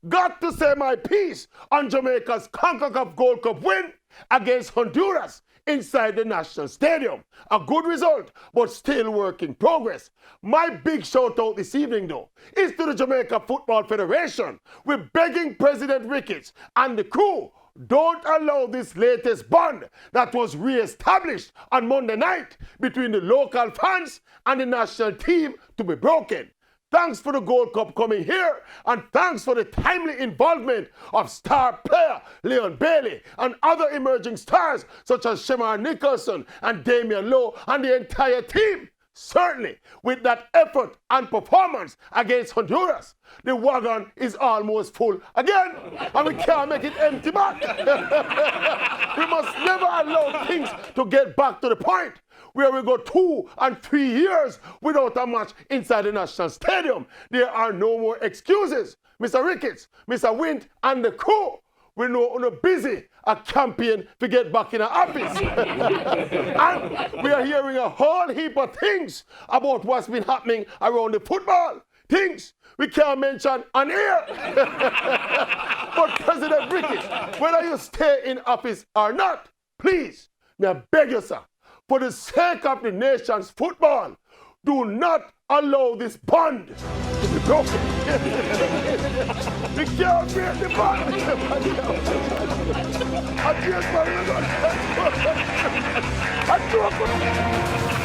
got to say my piece on Jamaica's CONCACAF Gold Cup win against Honduras inside the National Stadium. A good result, but still work in progress. My big shout out this evening, though, is to the Jamaica Football Federation. We're begging President Ricketts and the crew, don't allow this latest bond that was re-established on Monday night between the local fans and the national team to be broken. Thanks for the Gold Cup coming here, and thanks for the timely involvement of star player Leon Bailey and other emerging stars such as Shemar Nicholson and Damian Lowe and the entire team. Certainly, with that effort and performance against Honduras, the wagon is almost full again, and we can't make it empty back. We must never allow things to get back to the point where we go 2 and 3 years without a match inside the National Stadium. There are no more excuses. Mr. Ricketts, Mr. Wint, and the crew, we know you're busy a campaign to get back in our office. And we are hearing a whole heap of things about what's been happening around the football. Things we can't mention on air. But President Ricketts, whether you stay in office or not, please, may I beg you, sir, for the sake of the nation's football, do not allow this bond to be broken. We can't break the bond. I just want to